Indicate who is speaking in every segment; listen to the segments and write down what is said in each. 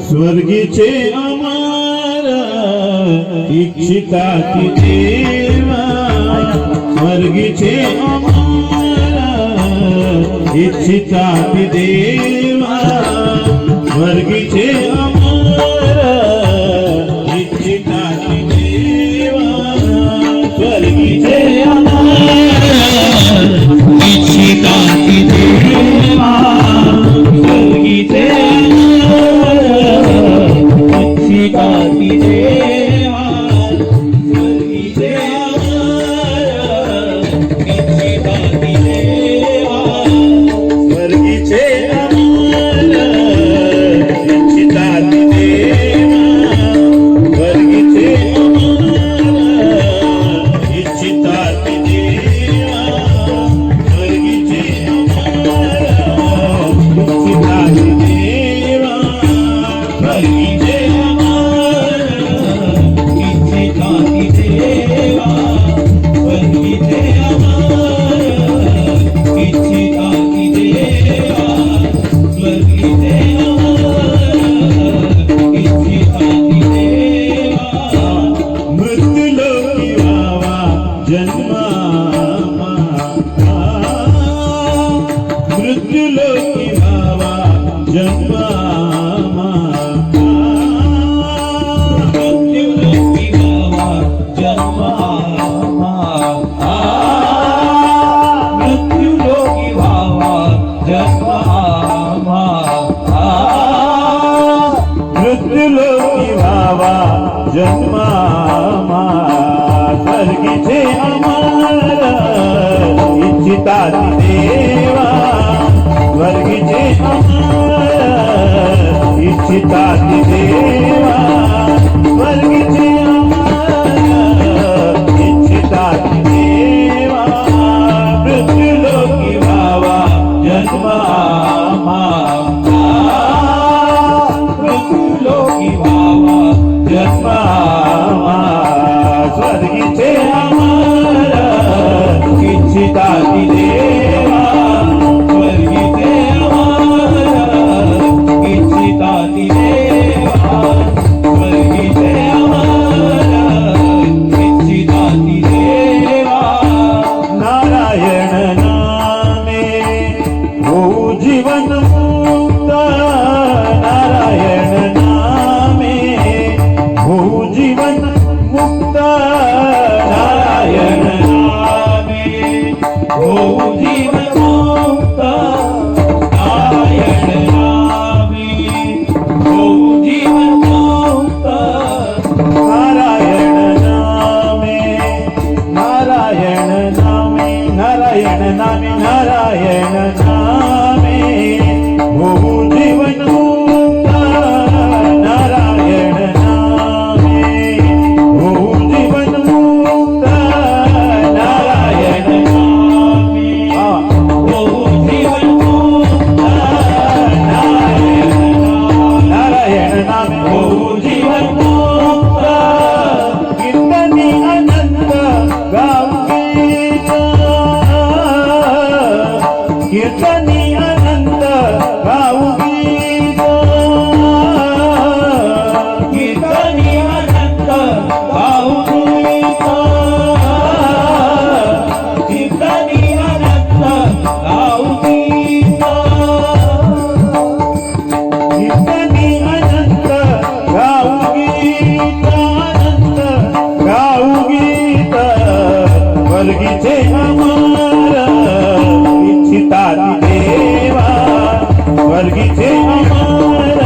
Speaker 1: स्वर्गीचे अमर इच्छिता की देवा, स्वर्गीचे अमर इच्छिता की देवा, स्वर्गीचे अमर इच्छिता की देवा, स्वर्गीचे अमर इच्छिता की देवा, स्वर्गीचे जन्मा स्वर्गीचे अमर इच्छिता देवा, स्वर्गीचे अमर इच्छिता देवा, स्वर्गीचे अमर इच्छिता देवा, मृत्युलोकी व्हावा जन्मा, मृत्युलोकी व्हावा जन्मा, स्वर्गीचे अमर इच्छिता देवा, स्वर्गीचे अमर इच्छिता देवा, स्वर्गीचे अमर इच्छिता देवा, नारायण नामे हो जीवन मुक्त, नारायण नामे हो जीवन मुक्त, नारायण नामे हो जीवन मुक्त, नारायण नामे हो जीवन मुक्त, नारायण नामे, नारायण नामे, नारायण नामे, नारायण नामे हो जीवन मुक्त, नारायण कीर्तनी अनंत गाऊ गीत, कीर्तनी अनंत गाऊ गीत, कीर्तनी अनंत गाऊ गीत, कीर्तनी अनंत गाऊ गीत, अनंत गाऊ गीत, स्वर्गीचे अमर इच्छिता देवा, स्वर्गीचे अमर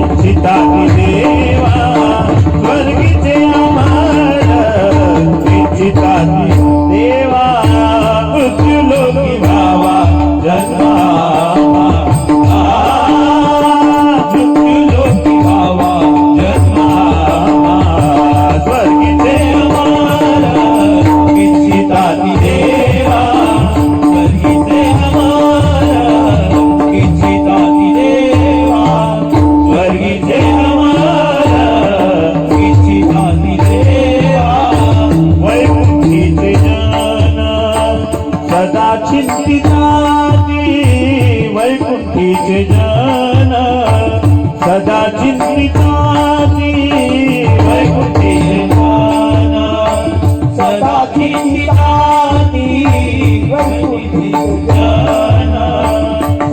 Speaker 1: इच्छिता देवा, स्वर्गीचे अमर इच्छिता देवा, मृत्यू लोकी भावा जन्मा मृत्यू लोकी भावा जन्मा स्वर्गीचे अमर इच्छिताती देवा स्वर्गीचे अमर इच्छिताती देवा स्वर्गीचे अमर इच्छिताती देवा वैकुंठीचे जन सदा चिंतिताती वैकुंठीचे जन सदा चिंतिताती वैकुंठीचे जन सदा चिंतिताती वैकुंठीचे जन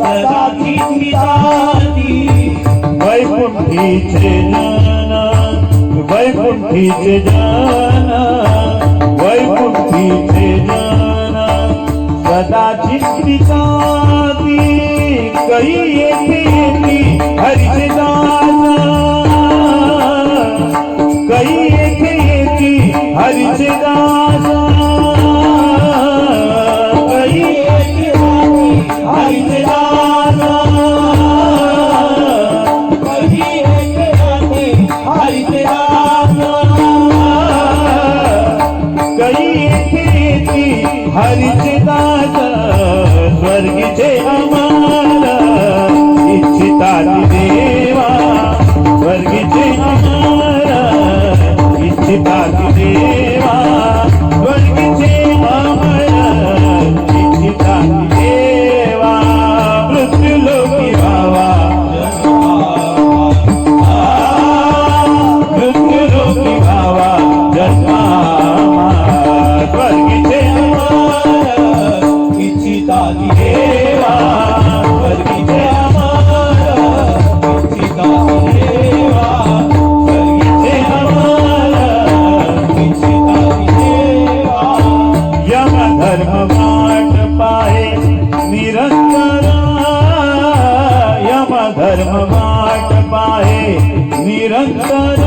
Speaker 1: सदा चिंतिताती वैकुंठीचे जन वैकुंठीचे जन वैकुंठीचे जन सदा चिंतिताती कही येथे येती हरीचे दास कही येथे येती हरीचे दास कही येथे हरीचे दास कही येथे हरीचे दास कही येथे येती हरीचे दास स्वर्गीचे अमर इच्छिताती देवा स्वर्गीचे अमर इच्छिताती देवा स्वर्गीचे अमर इच्छिताती देवा मृत्यू लोकी भावा मृत्यू लोकी भावा जन्मा स्वर्गीचे अमर इच्छिताती देवा स्वर्गीचे अमर इच्छिताती देवा स्वर्गीचे अमर इच्छिताती देवा यम धर्म वाट पाहे निरंतर यम धर्म वाट पाहे निरंतर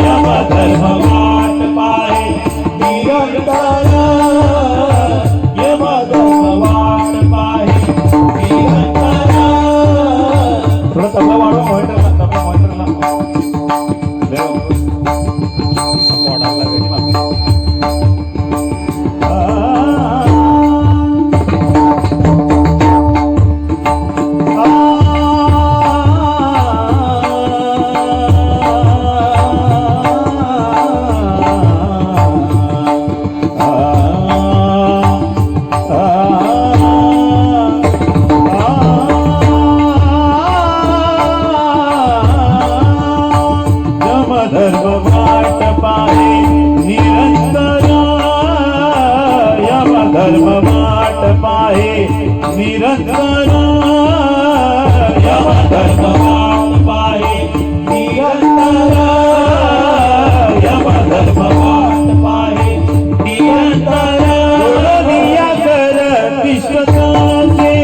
Speaker 1: यम धर्म वाट पाहे निरंतर यम धर्म वाट पाहे निरंतर थोडं तबला वाढवा मॉनिटरला तबला मॉनिटरला वाढायला लागेल मागे धर्म वाट पाहे निरंतर यम धर्म वाट पाहे निरंतर यम धर्म वाट पाहे निरंतर यम धर्म वाट पाहे निरंतर जोडनिया कर विश्वसाचे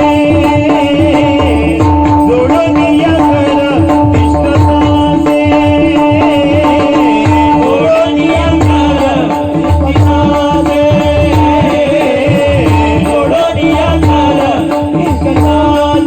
Speaker 1: जोडनिया कर विश्वसाचे जोडनिया कर विश्वसाचे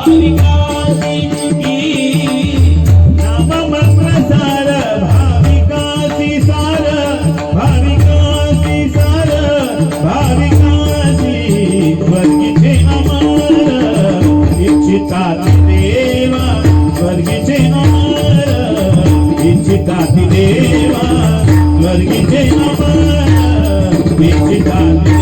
Speaker 2: भाविकासी
Speaker 1: नाम मंत्र सार भाविकासी सार भाविकासी सार भाविकासी स्वर्गीचे अमर इच्छिताती देवा स्वर्गीचे अमर इच्छिताती देवा स्वर्गीचे अमर इच्छिताती